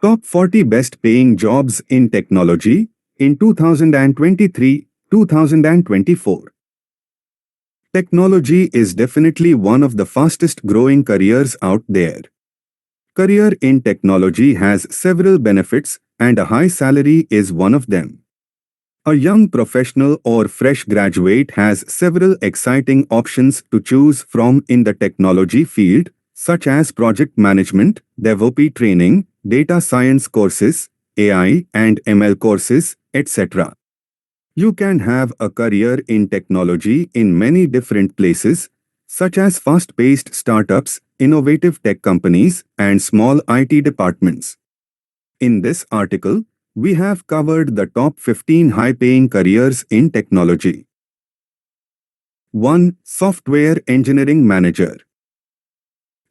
Top 40 Best Paying Jobs in Technology in 2023-2024. Technology is definitely one of the fastest growing careers out there. Career in technology has several benefits, and a high salary is one of them. A young professional or fresh graduate has several exciting options to choose from in the technology field, such as project management, DevOps training, data science courses, AI and ML courses, etc. You can have a career in technology in many different places, such as fast-paced startups, innovative tech companies, and small IT departments. In this article, we have covered the top 15 high-paying careers in technology. 1. Software Engineering Manager.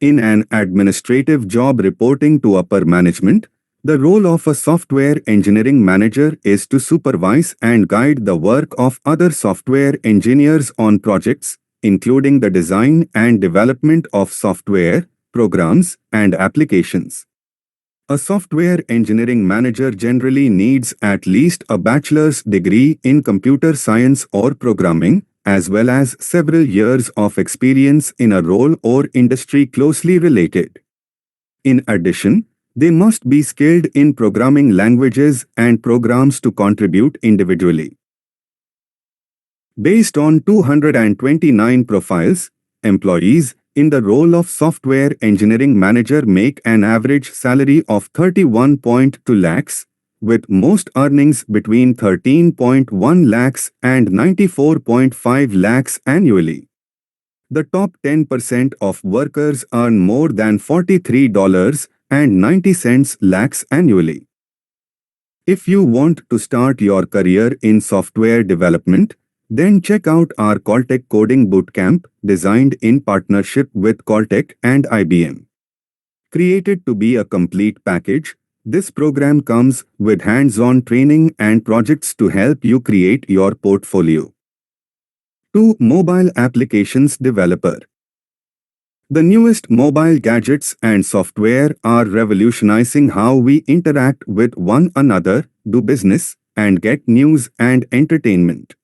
In an administrative job reporting to upper management, the role of a software engineering manager is to supervise and guide the work of other software engineers on projects, including the design and development of software, programs, and applications. A software engineering manager generally needs at least a bachelor's degree in computer science or programming, as well as several years of experience in a role or industry closely related. In addition, they must be skilled in programming languages and programs to contribute individually. Based on 229 profiles, employees in the role of software engineering manager make an average salary of 31.2 lakhs, with most earnings between 13.1 lakhs and 94.5 lakhs annually. The top 10% of workers earn more than $43.90 lakhs annually. If you want to start your career in software development, then check out our Caltech Coding Bootcamp, designed in partnership with Caltech and IBM. Created to be a complete package, this program comes with hands-on training and projects to help you create your portfolio. 2. Mobile Applications Developer. The newest mobile gadgets and software are revolutionizing how we interact with one another, do business, and get news and entertainment.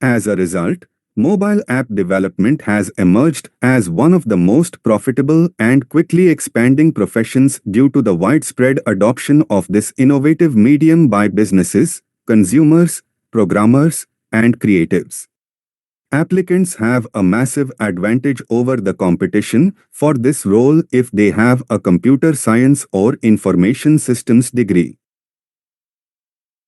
As a result, mobile app development has emerged as one of the most profitable and quickly expanding professions due to the widespread adoption of this innovative medium by businesses, consumers, programmers, and creatives. Applicants have a massive advantage over the competition for this role if they have a computer science or information systems degree.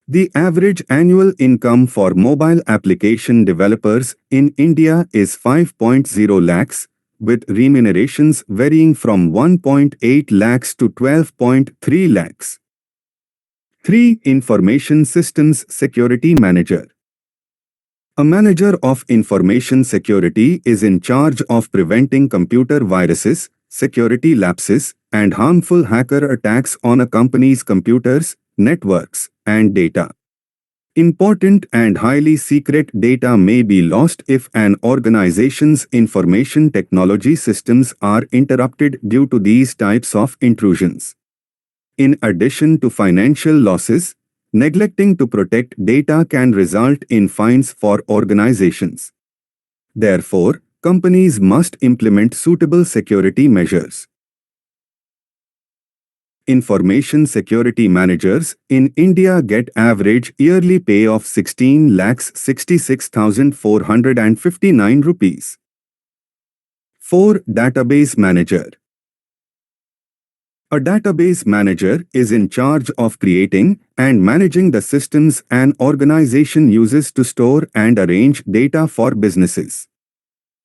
The average annual income for mobile application developers in India is 5.0 lakhs, with remunerations varying from 1.8 lakhs to 12.3 lakhs. 3. Information Systems Security Manager. A manager of information security is in charge of preventing computer viruses, security lapses, and harmful hacker attacks on a company's computers, networks, and data. Important and highly secret data may be lost if an organization's information technology systems are interrupted due to these types of intrusions. In addition to financial losses, neglecting to protect data can result in fines for organizations. Therefore, companies must implement suitable security measures. Information security managers in India get average yearly pay of 16 lakhs 66,459 rupees. 4. Database Manager. A database manager is in charge of creating and managing the systems an organization uses to store and arrange data for businesses.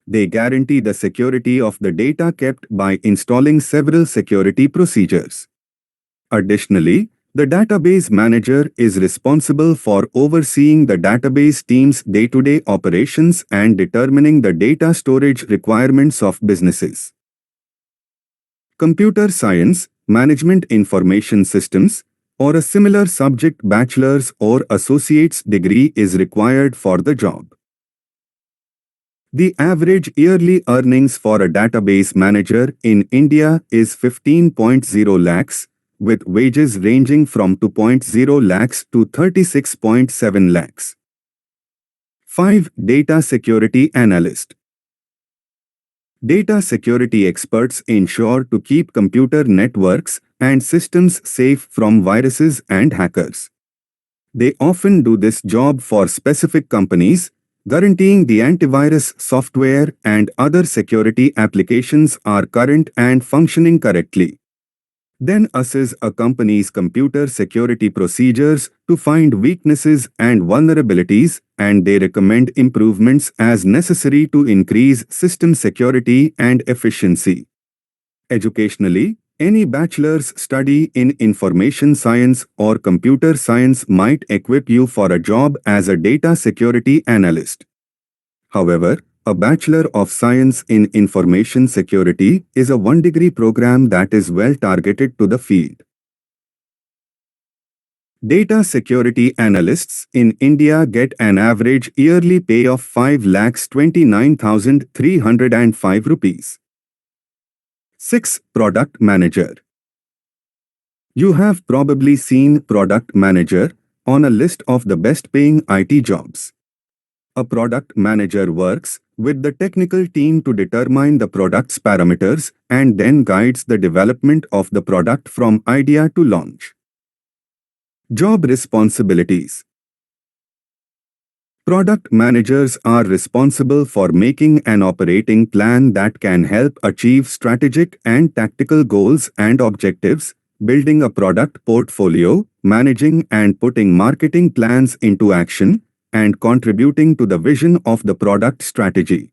They guarantee the security of the data kept by installing several security procedures. Additionally, the database manager is responsible for overseeing the database team's day-to-day operations and determining the data storage requirements of businesses. Computer Science, Management Information Systems, or a similar subject bachelor's or associate's degree is required for the job. The average yearly earnings for a database manager in India is 15.0 lakhs, with wages ranging from 2.0 lakhs to 36.7 lakhs. 5. Data Security Analyst. Data security experts ensure to keep computer networks and systems safe from viruses and hackers. They often do this job for specific companies, guaranteeing the antivirus software and other security applications are current and functioning correctly. Then assess a company's computer security procedures to find weaknesses and vulnerabilities, and they recommend improvements as necessary to increase system security and efficiency. Educationally, any bachelor's study in information science or computer science might equip you for a job as a data security analyst. However, a Bachelor of Science in Information Security is a one-degree program that is well targeted to the field. Data security analysts in India get an average yearly pay of 5,29,305 rupees. 6. Product Manager. You have probably seen Product Manager on a list of the best-paying IT jobs. A product manager works with the technical team to determine the product's parameters and then guides the development of the product from idea to launch. Job responsibilities. Product managers are responsible for making an operating plan that can help achieve strategic and tactical goals and objectives, building a product portfolio, managing and putting marketing plans into action, and contributing to the vision of the product strategy.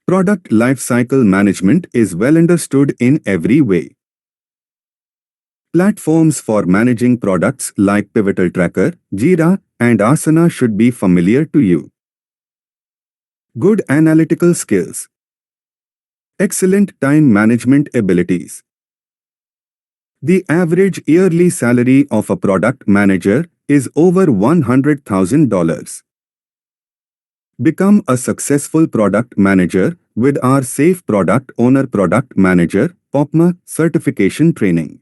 Product lifecycle management is well understood in every way. Platforms for managing products like Pivotal Tracker, Jira, and Asana should be familiar to you. Good analytical skills. Excellent time management abilities. The average yearly salary of a product manager is over $100,000. Become a successful product manager with our Safe Product Owner Product Manager (POPMA) certification training.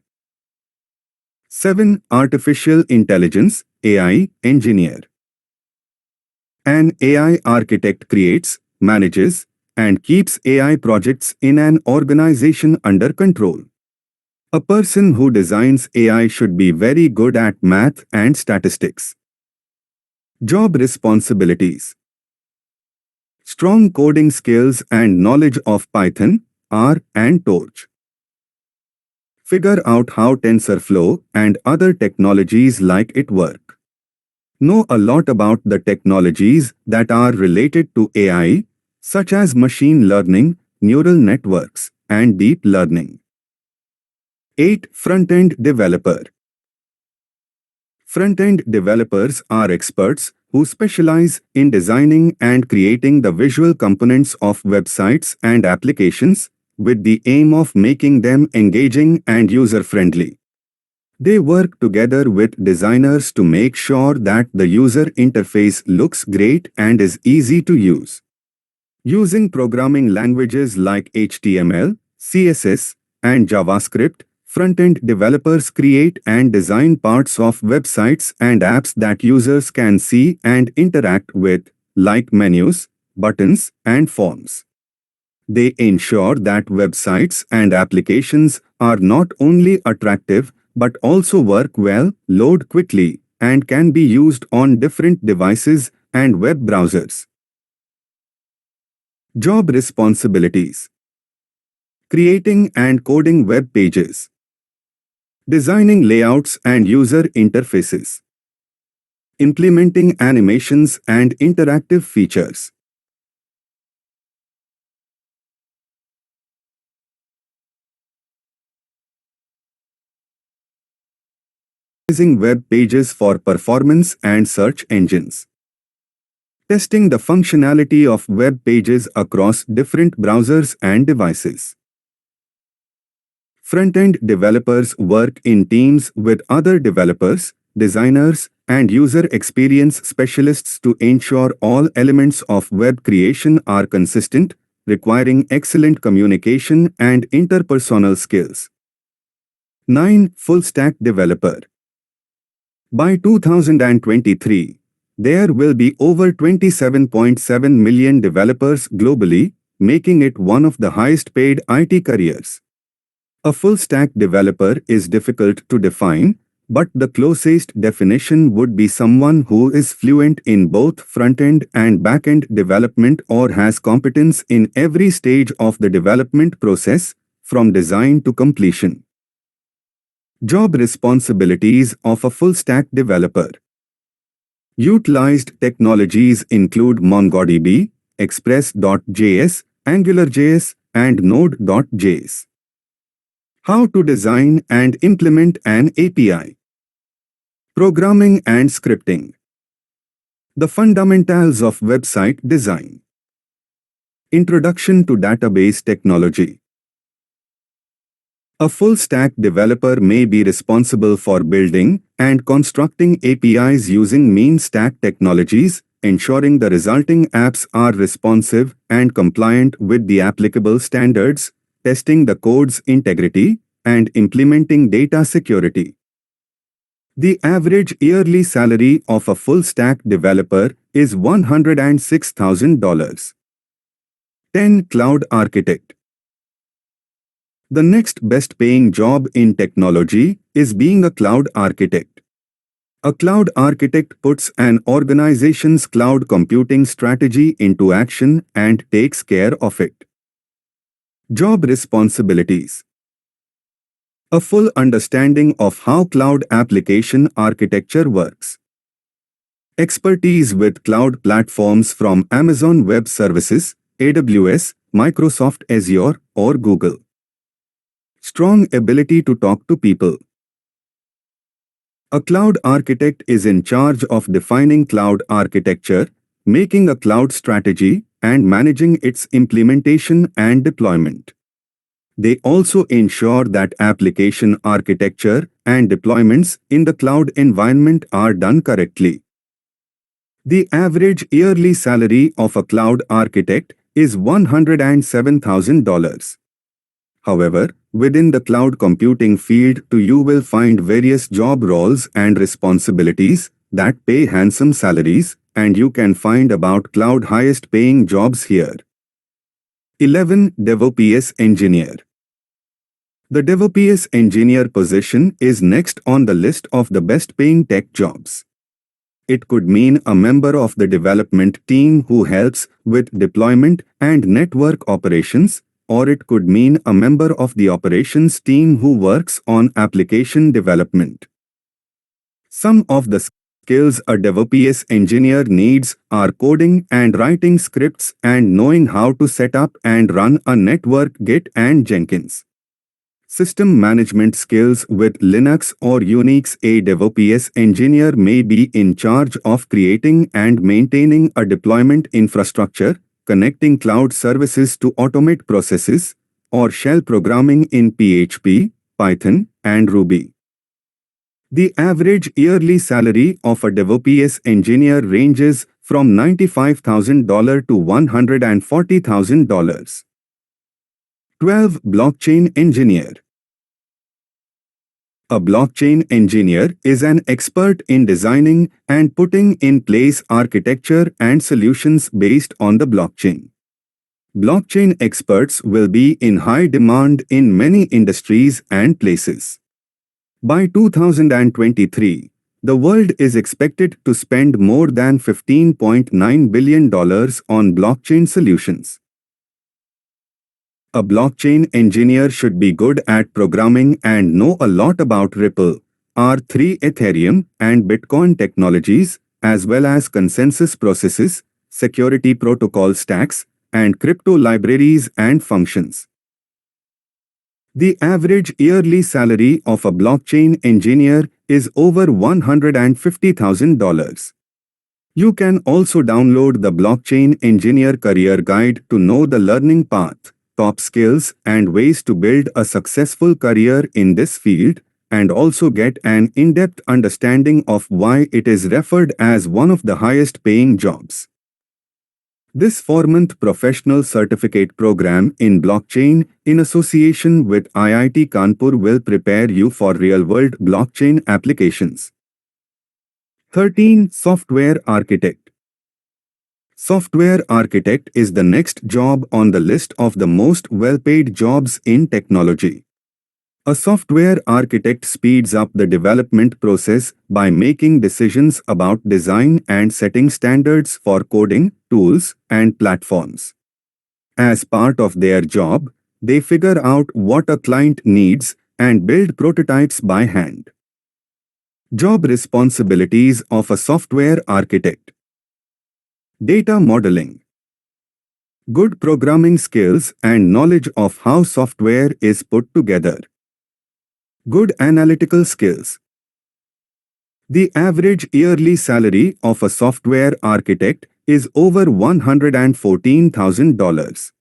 7. Artificial Intelligence (AI) Engineer. An AI architect creates, manages, and keeps AI projects in an organization under control. A person who designs AI should be very good at math and statistics. Job responsibilities. Strong coding skills and knowledge of Python, R, and Torch. Figure out how TensorFlow and other technologies like it work. Know a lot about the technologies that are related to AI, such as machine learning, neural networks, and deep learning. 8. Front-end developer. Front-end developers are experts who specialize in designing and creating the visual components of websites and applications with the aim of making them engaging and user-friendly. They work together with designers to make sure that the user interface looks great and is easy to use. Using programming languages like HTML, CSS, and JavaScript, front-end developers create and design parts of websites and apps that users can see and interact with, like menus, buttons, and forms. They ensure that websites and applications are not only attractive but also work well, load quickly, and can be used on different devices and web browsers. Job responsibilities. Creating and coding web pages. Designing layouts and user interfaces. Implementing animations and interactive features. Optimizing web pages for performance and search engines. Testing the functionality of web pages across different browsers and devices. Front-end developers work in teams with other developers, designers, and user experience specialists to ensure all elements of web creation are consistent, requiring excellent communication and interpersonal skills. 9. Full stack developer. By 2023, there will be over 27.7 million developers globally, making it one of the highest paid IT careers. A full-stack developer is difficult to define, but the closest definition would be someone who is fluent in both front-end and back-end development or has competence in every stage of the development process, from design to completion. Job responsibilities of a full-stack developer. Utilized technologies include MongoDB, Express.js, AngularJS, and Node.js. How to design and implement an API. Programming and scripting. The fundamentals of website design. Introduction to database technology. A full-stack developer may be responsible for building and constructing APIs using mean stack technologies, ensuring the resulting apps are responsive and compliant with the applicable standards, testing the code's integrity, and implementing data security. The average yearly salary of a full-stack developer is $106,000. 10. Cloud architect. The next best-paying job in technology is being a cloud architect. A cloud architect puts an organization's cloud computing strategy into action and takes care of it. Job responsibilities. A full understanding of how cloud application architecture works. Expertise with cloud platforms from Amazon Web Services, AWS, Microsoft Azure, or Google. Strong ability to talk to people. A cloud architect is in charge of defining cloud architecture, making a cloud strategy, and managing its implementation and deployment. They also ensure that application architecture and deployments in the cloud environment are done correctly. The average yearly salary of a cloud architect is $107,000. However, within the cloud computing field too, you will find various job roles and responsibilities that pay handsome salaries, and you can find about cloud highest paying jobs here. 11. DevOps engineer. The DevOps engineer position is next on the list of the best paying tech jobs. It could mean a member of the development team who helps with deployment and network operations, or it could mean a member of the operations team who works on application development. Some of the skills a DevOps engineer needs are coding and writing scripts and knowing how to set up and run a network, Git and Jenkins. System management skills with Linux or Unix. A DevOps engineer may be in charge of creating and maintaining a deployment infrastructure, connecting cloud services to automate processes, or shell programming in PHP, Python, and Ruby. The average yearly salary of a DevOps engineer ranges from $95,000 to $140,000. 12. Blockchain engineer. A blockchain engineer is an expert in designing and putting in place architecture and solutions based on the blockchain. Blockchain experts will be in high demand in many industries and places. By 2023, the world is expected to spend more than $15.9 billion on blockchain solutions. A blockchain engineer should be good at programming and know a lot about Ripple, R3 Ethereum, and Bitcoin technologies, as well as consensus processes, security protocol stacks, and crypto libraries and functions. The average yearly salary of a blockchain engineer is over $150,000. You can also download the Blockchain Engineer Career Guide to know the learning path, top skills, and ways to build a successful career in this field, and also get an in-depth understanding of why it is referred as one of the highest paying jobs. This 4-month professional certificate program in blockchain in association with IIT Kanpur will prepare you for real-world blockchain applications. 13. Software Architect. Software architect is the next job on the list of the most well-paid jobs in technology. A software architect speeds up the development process by making decisions about design and setting standards for coding, tools, and platforms. As part of their job, they figure out what a client needs and build prototypes by hand. Job responsibilities of a software architect. Data modeling. Good programming skills and knowledge of how software is put together. Good analytical skills. The average yearly salary of a software architect is over $114,000.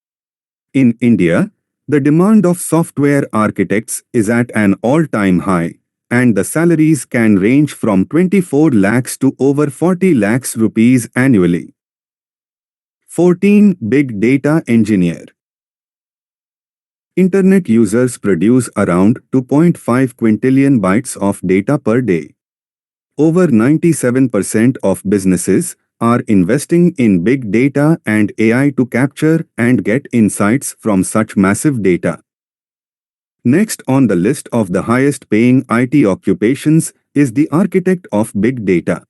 In India, the demand of software architects is at an all-time high, and the salaries can range from 24 lakhs to over 40 lakhs rupees annually. 14. Big Data Engineer. Internet users produce around 2.5 quintillion bytes of data per day. Over 97% of businesses are investing in big data and AI to capture and get insights from such massive data. Next on the list of the highest paying IT occupations is the architect of big data.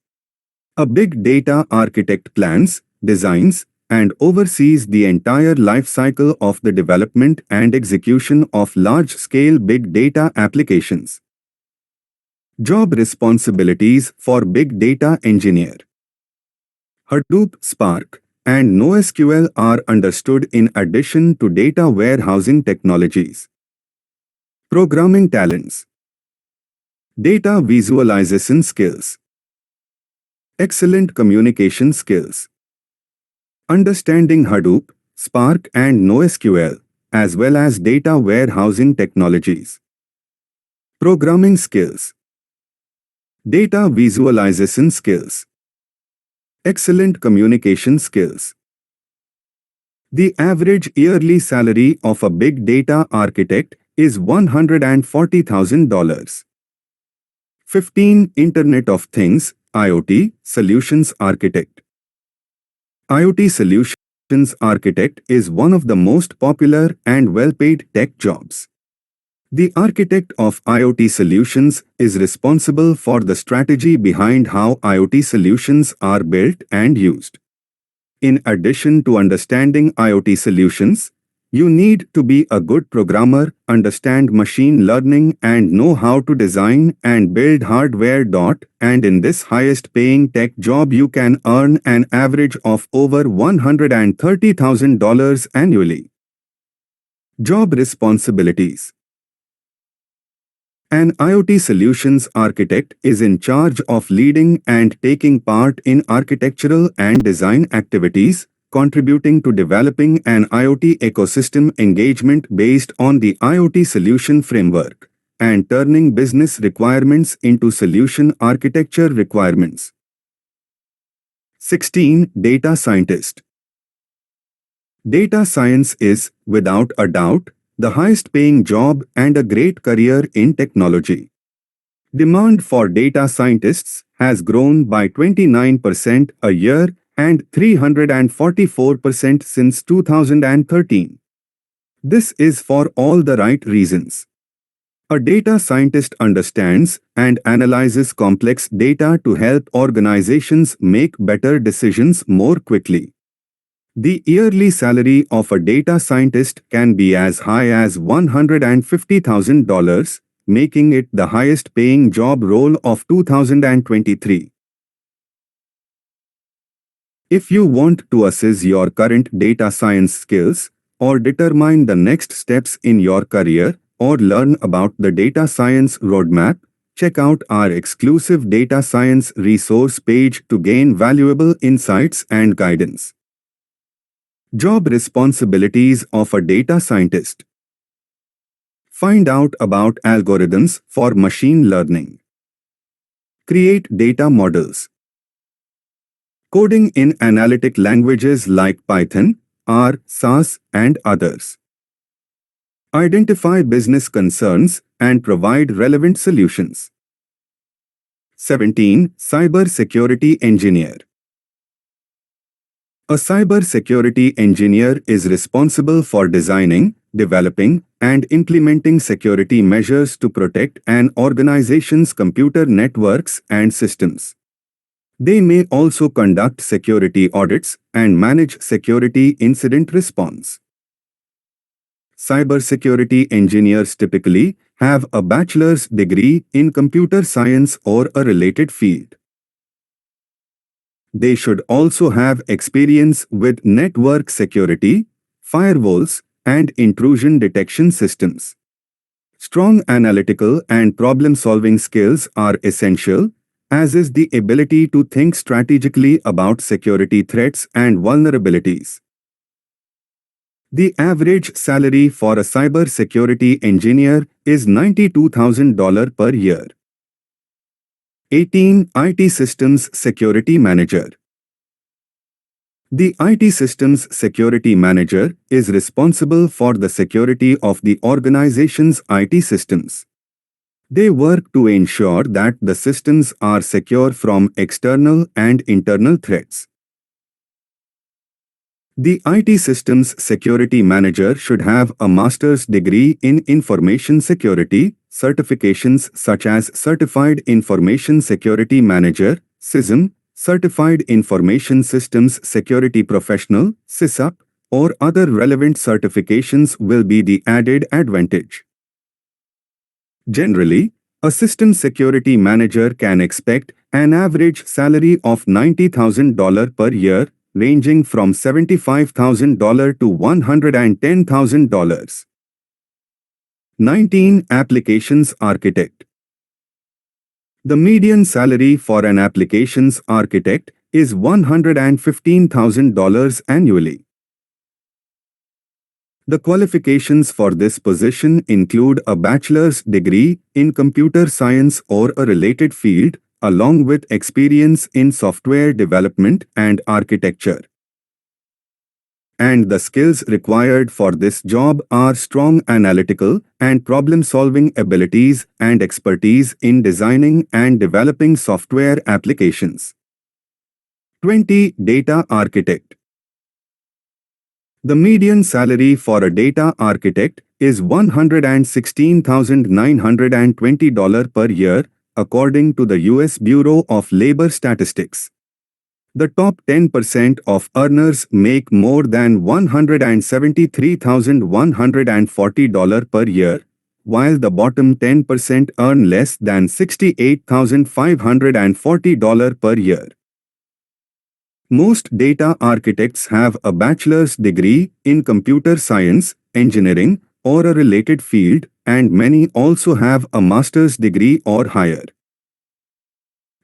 A big data architect plans, designs, and oversees the entire life cycle of the development and execution of large-scale big data applications. Job responsibilities for big data engineer. Hadoop, Spark, and NoSQL are understood in addition to data warehousing technologies. Programming talents. Data visualization skills. Excellent communication skills. Understanding Hadoop, Spark and NoSQL, as well as data warehousing technologies. Programming skills. Data visualization skills. Excellent communication skills. The average yearly salary of a big data architect is $140,000. 15. Internet of Things, IoT, Solutions Architect. IoT Solutions Architect is one of the most popular and well-paid tech jobs. The architect of IoT solutions is responsible for the strategy behind how IoT solutions are built and used. In addition to understanding IoT solutions, you need to be a good programmer, understand machine learning, and know how to design and build hardware. And in this highest paying tech job, you can earn an average of over $130,000 annually. Job responsibilities. An IoT solutions architect is in charge of leading and taking part in architectural and design activities, contributing to developing an IoT ecosystem engagement based on the IoT solution framework, and turning business requirements into solution architecture requirements. 16. Data Scientist. Data science is, without a doubt, the highest paying job and a great career in technology. Demand for data scientists has grown by 29% a year and 344% since 2013. This is for all the right reasons. A data scientist understands and analyzes complex data to help organizations make better decisions more quickly. The yearly salary of a data scientist can be as high as $150,000, making it the highest paying job role of 2023. If you want to assess your current data science skills, or determine the next steps in your career, or learn about the data science roadmap, check out our exclusive data science resource page to gain valuable insights and guidance. Job responsibilities of a data scientist. Find out about algorithms for machine learning. Create data models. coding in analytic languages like Python, R, SAS, and others. Identify business concerns and provide relevant solutions. 17. Cyber Security Engineer. A cyber security engineer is responsible for designing, developing, and implementing security measures to protect an organization's computer networks and systems. They may also conduct security audits and manage security incident response. Cybersecurity engineers typically have a bachelor's degree in computer science or a related field. They should also have experience with network security, firewalls, and intrusion detection systems. Strong analytical and problem-solving skills are essential, as is the ability to think strategically about security threats and vulnerabilities. The average salary for a cybersecurity engineer is $92,000 per year. 18. IT Systems Security Manager. The IT Systems Security Manager is responsible for the security of the organization's IT systems. They work to ensure that the systems are secure from external and internal threats. The IT Systems Security Manager should have a master's degree in information security, certifications such as Certified Information Security Manager, CISM, Certified Information Systems Security Professional, CISUP, or other relevant certifications will be the added advantage. Generally, a system security manager can expect an average salary of $90,000 per year, ranging from $75,000 to $110,000. 19. Applications Architect. The median salary for an applications architect is $115,000 annually. The qualifications for this position include a bachelor's degree in computer science or a related field, along with experience in software development and architecture. And the skills required for this job are strong analytical and problem-solving abilities and expertise in designing and developing software applications. 20. Data Architect. The median salary for a data architect is $116,920 per year, according to the U.S. Bureau of Labor Statistics. The top 10% of earners make more than $173,140 per year, while the bottom 10% earn less than $68,540 per year. Most data architects have a bachelor's degree in computer science, engineering, or a related field, and many also have a master's degree or higher.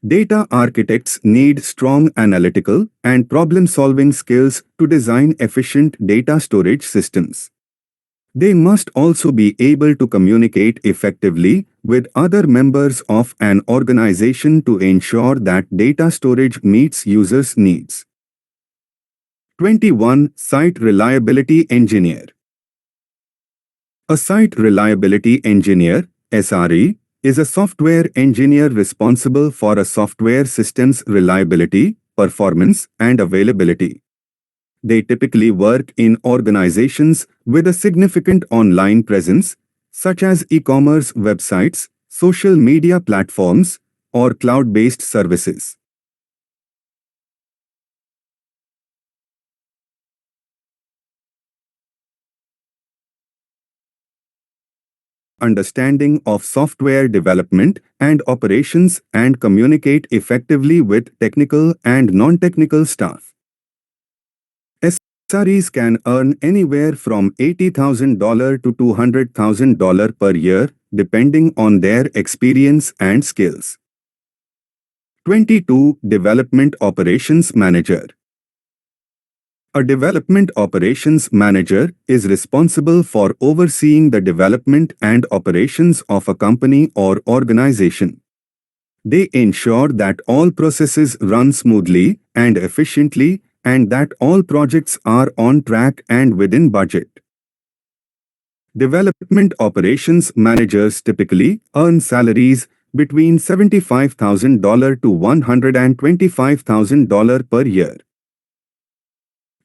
Data architects need strong analytical and problem-solving skills to design efficient data storage systems. They must also be able to communicate effectively with other members of an organization to ensure that data storage meets users' needs. 21. Site Reliability Engineer. A Site Reliability Engineer, SRE, is a software engineer responsible for a software system's reliability, performance, and availability. They typically work in organizations with a significant online presence, such as e-commerce websites, social media platforms, or cloud-based services. Understanding of software development and operations and communicate effectively with technical and non-technical staff. SREs can earn anywhere from $80,000 to $200,000 per year, depending on their experience and skills. 22. Development Operations Manager. A development operations manager is responsible for overseeing the development and operations of a company or organization. They ensure that all processes run smoothly and efficiently and that all projects are on track and within budget. Development operations managers typically earn salaries between $75,000 to $125,000 per year.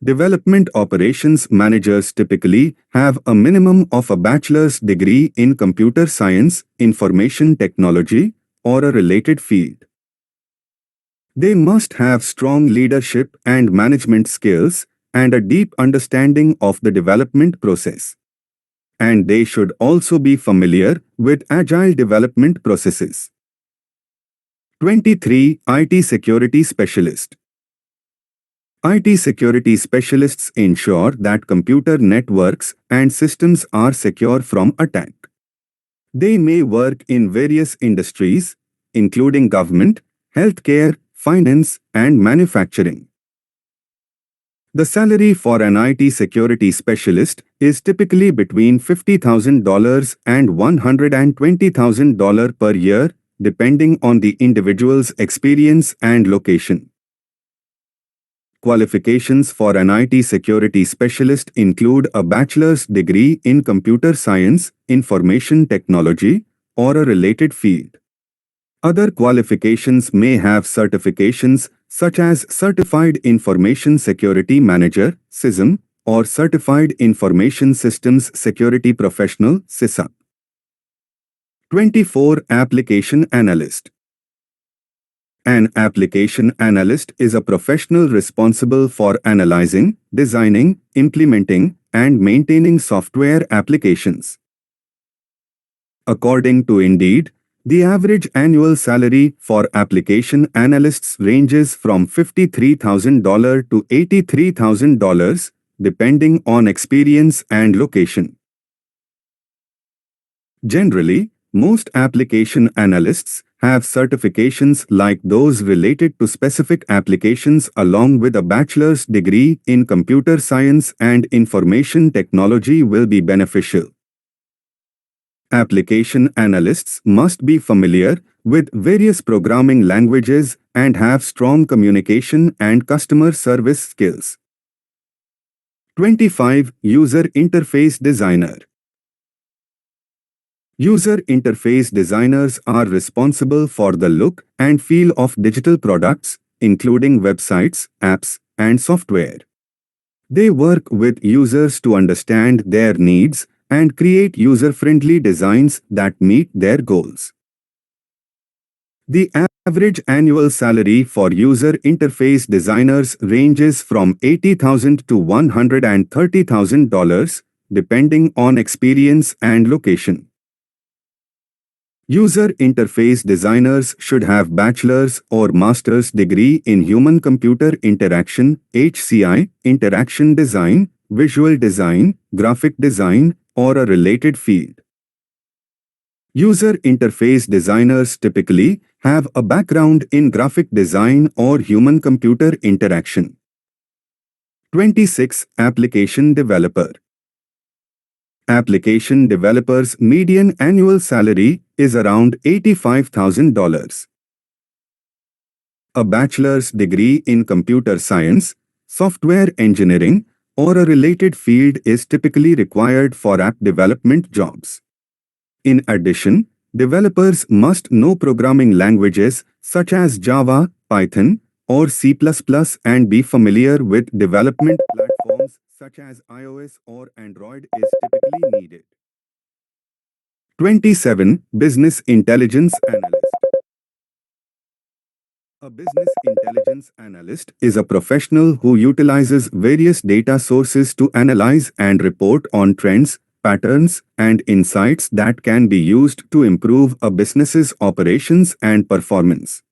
Development operations managers typically have a minimum of a bachelor's degree in computer science, information technology, or a related field. They must have strong leadership and management skills and a deep understanding of the development process. And they should also be familiar with agile development processes. 23. IT Security Specialist. IT security specialists ensure that computer networks and systems are secure from attack. They may work in various industries, including government, healthcare, finance, and manufacturing. The salary for an IT security specialist is typically between $50,000 and $120,000 per year, depending on the individual's experience and location. Qualifications for an IT security specialist include a bachelor's degree in computer science, information technology, or a related field. Other qualifications may have certifications such as Certified Information Security Manager, CISM, or Certified Information Systems Security Professional, CISA. 24. Application Analyst. An application analyst is a professional responsible for analyzing, designing, implementing, and maintaining software applications. According to Indeed, the average annual salary for application analysts ranges from $53,000 to $83,000, depending on experience and location. Generally, most application analysts have certifications like those related to specific applications along with a bachelor's degree in computer science and information technology will be beneficial. Application analysts must be familiar with various programming languages and have strong communication and customer service skills. 25. User Interface Designer. User interface designers are responsible for the look and feel of digital products, including websites, apps, and software. They work with users to understand their needs and create user-friendly designs that meet their goals. The average annual salary for user interface designers ranges from $80,000 to $130,000, depending on experience and location. User interface designers should have bachelor's or master's degree in human-computer interaction, HCI, interaction design, visual design, graphic design, or a related field. User interface designers typically have a background in graphic design or human-computer interaction. 26. Application Developer. Application developers' median annual salary is around $85,000. A bachelor's degree in computer science, software engineering, or a related field is typically required for app development jobs. In addition, developers must know programming languages such as Java, Python, or C++ and be familiar with development platforms such as iOS or Android is typically needed. 27. Business Intelligence Analyst. A business intelligence analyst is a professional who utilizes various data sources to analyze and report on trends, patterns, and insights that can be used to improve a business's operations and performance.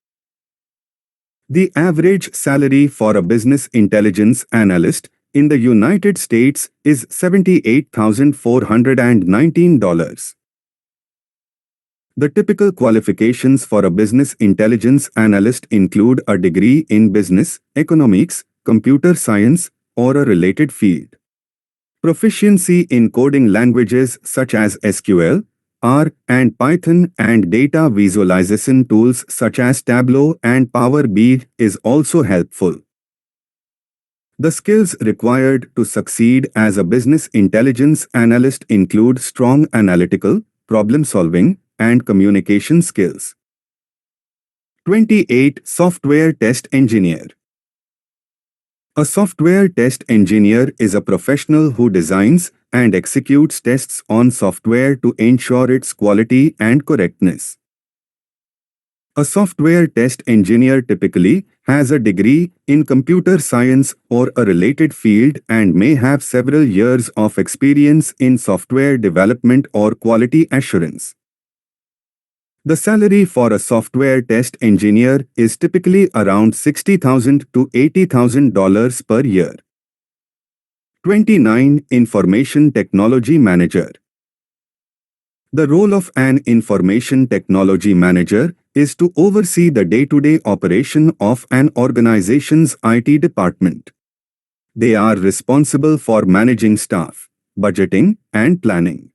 The average salary for a business intelligence analyst in the United States is $78,419. The typical qualifications for a business intelligence analyst include a degree in business, economics, computer science, or a related field. Proficiency in coding languages such as SQL, R and Python and data visualization tools such as Tableau and Power BI is also helpful. The skills required to succeed as a business intelligence analyst include strong analytical, problem-solving, and communication skills. 28. Software Test Engineer. A software test engineer is a professional who designs and executes tests on software to ensure its quality and correctness. A software test engineer typically has a degree in computer science or a related field and may have several years of experience in software development or quality assurance. The salary for a software test engineer is typically around $60,000 to $80,000 per year. 29. Information Technology Manager. The role of an information technology manager is to oversee the day-to-day operation of an organization's IT department. They are responsible for managing staff, budgeting, and planning.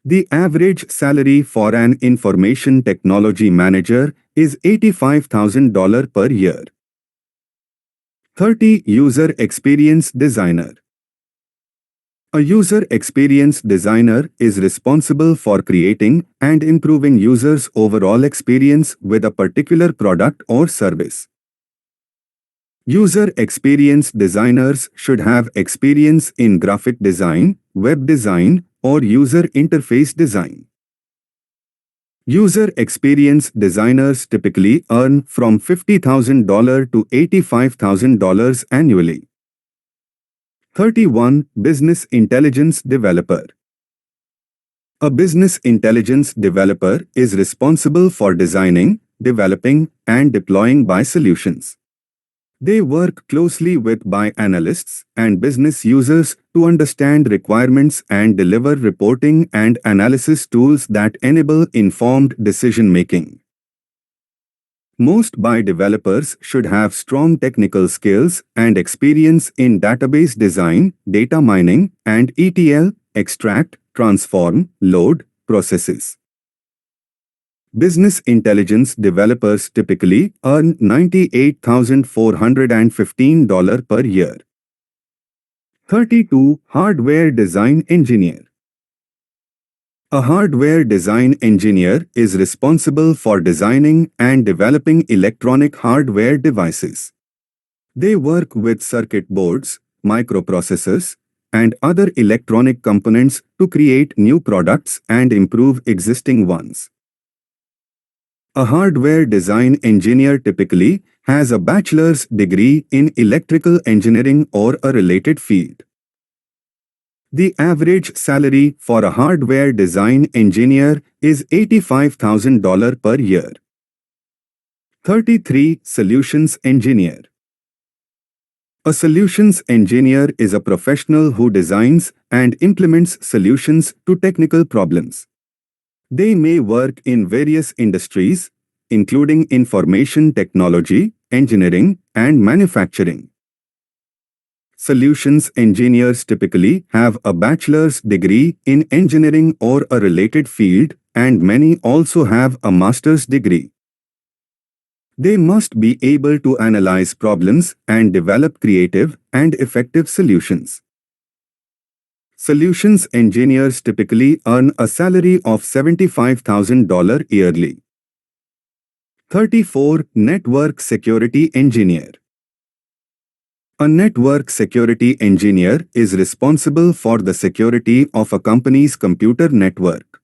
The average salary for an information technology manager is $85,000 per year. 30. User Experience Designer. A user experience designer is responsible for creating and improving users' overall experience with a particular product or service. User experience designers should have experience in graphic design, web design, or user interface design. User experience designers typically earn from $50,000 to $85,000 annually. 31. Business Intelligence Developer. A business intelligence developer is responsible for designing, developing, and deploying BI solutions. They work closely with BI analysts and business users to understand requirements and deliver reporting and analysis tools that enable informed decision-making. Most BI developers should have strong technical skills and experience in database design, data mining, and ETL, extract, transform, load, processes. Business intelligence developers typically earn $98,415 per year. 32. Hardware Design Engineer. A hardware design engineer is responsible for designing and developing electronic hardware devices. They work with circuit boards, microprocessors, and other electronic components to create new products and improve existing ones. A hardware design engineer typically has a bachelor's degree in electrical engineering or a related field. The average salary for a hardware design engineer is $85,000 per year. 33. Solutions Engineer. A solutions engineer is a professional who designs and implements solutions to technical problems. They may work in various industries, including information technology, engineering, and manufacturing. Solutions engineers typically have a bachelor's degree in engineering or a related field, and many also have a master's degree. They must be able to analyze problems and develop creative and effective solutions. Solutions engineers typically earn a salary of $75,000 yearly. 34. Network Security Engineer. A network security engineer is responsible for the security of a company's computer network.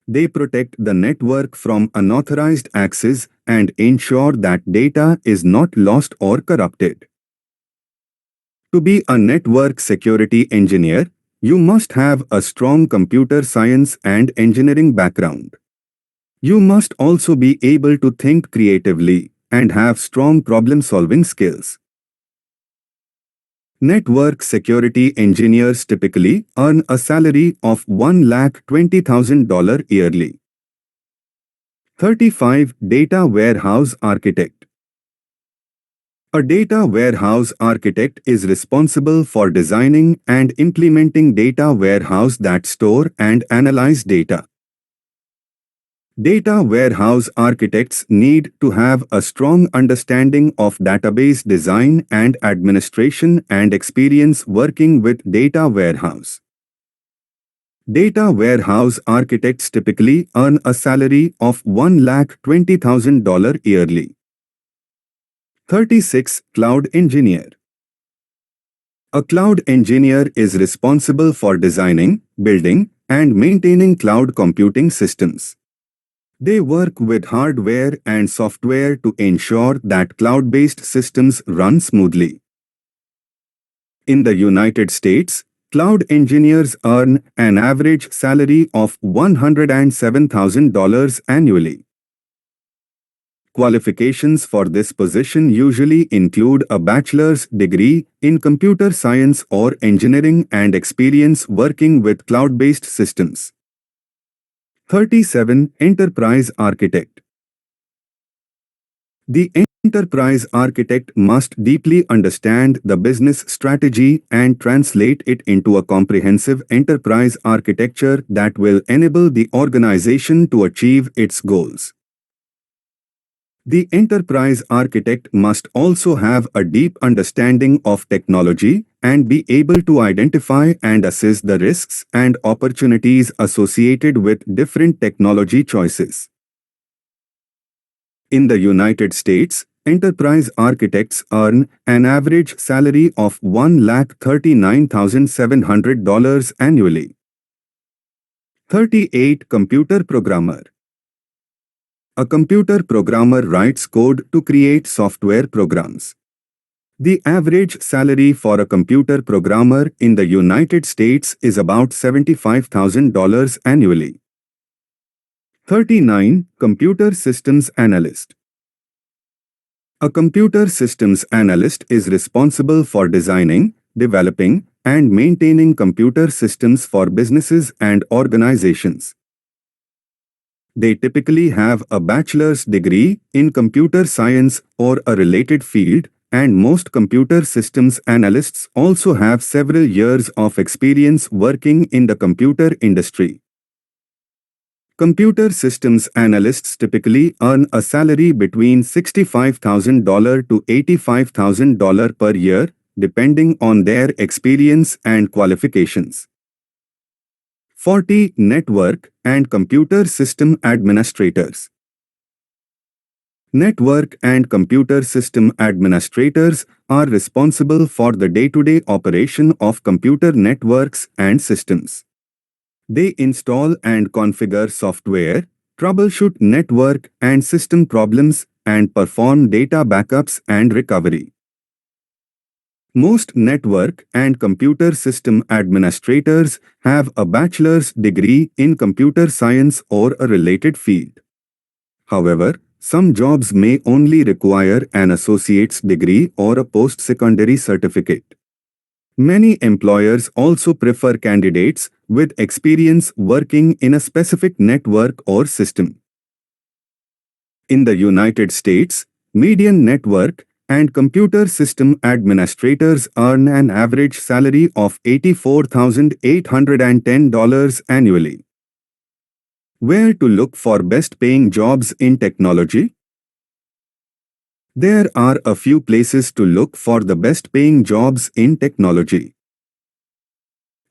They protect the network from unauthorized access and ensure that data is not lost or corrupted. To be a network security engineer, you must have a strong computer science and engineering background. You must also be able to think creatively and have strong problem-solving skills. Network security engineers typically earn a salary of $120,000 yearly. 35. Data Warehouse Architect. A data warehouse architect is responsible for designing and implementing data warehouse that store and analyze data. Data warehouse architects need to have a strong understanding of database design and administration and experience working with data warehouse. Data warehouse architects typically earn a salary of $120,000 yearly. 36. Cloud engineer. A cloud engineer is responsible for designing, building, and maintaining cloud computing systems. They work with hardware and software to ensure that cloud-based systems run smoothly. In the United States, cloud engineers earn an average salary of $107,000 annually. Qualifications for this position usually include a bachelor's degree in computer science or engineering and experience working with cloud-based systems. 37. Enterprise architect. The enterprise architect must deeply understand the business strategy and translate it into a comprehensive enterprise architecture that will enable the organization to achieve its goals. The enterprise architect must also have a deep understanding of technology and be able to identify and assess the risks and opportunities associated with different technology choices. In the United States, enterprise architects earn an average salary of $139,700 annually. 38. Computer programmer. A computer programmer writes code to create software programs. The average salary for a computer programmer in the United States is about $75,000 annually. 39. Computer systems analyst. A computer systems analyst is responsible for designing, developing, and maintaining computer systems for businesses and organizations. They typically have a bachelor's degree in computer science or a related field, and most computer systems analysts also have several years of experience working in the computer industry. Computer systems analysts typically earn a salary between $65,000 to $85,000 per year, depending on their experience and qualifications. 40. Network and computer system administrators. Network and computer system administrators are responsible for the day-to-day operation of computer networks and systems. They install and configure software, troubleshoot network and system problems, and perform data backups and recovery. Most network and computer system administrators have a bachelor's degree in computer science or a related field. However, some jobs may only require an associate's degree or a post-secondary certificate. Many employers also prefer candidates with experience working in a specific network or system. In the United States, median network and computer system administrators earn an average salary of $84,810 annually. Where to look for best-paying jobs in technology? There are a few places to look for the best-paying jobs in technology.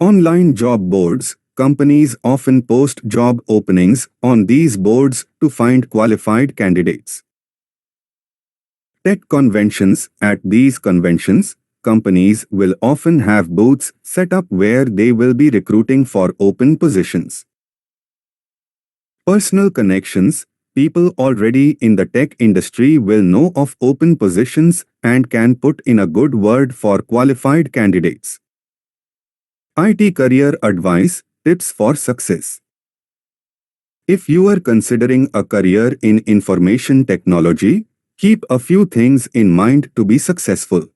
Online job boards. Companies often post job openings on these boards to find qualified candidates. Tech conventions. At these conventions, companies will often have booths set up where they will be recruiting for open positions. Personal connections. People already in the tech industry will know of open positions and can put in a good word for qualified candidates. IT career advice, tips for success. If you are considering a career in information technology, keep a few things in mind to be successful.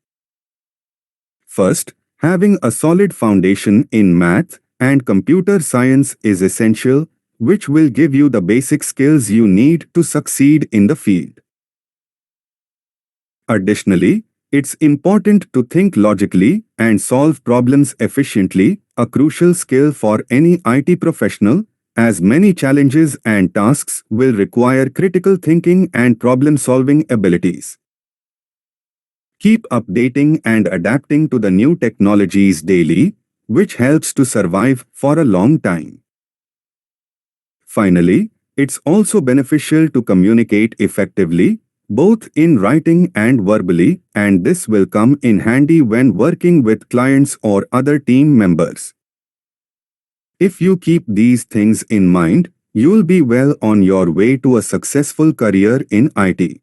First, having a solid foundation in math and computer science is essential, which will give you the basic skills you need to succeed in the field. Additionally, it's important to think logically and solve problems efficiently, a crucial skill for any IT professional, as many challenges and tasks will require critical thinking and problem-solving abilities. Keep updating and adapting to the new technologies daily, which helps to survive for a long time. Finally, it's also beneficial to communicate effectively, both in writing and verbally, and this will come in handy when working with clients or other team members. If you keep these things in mind, you'll be well on your way to a successful career in IT.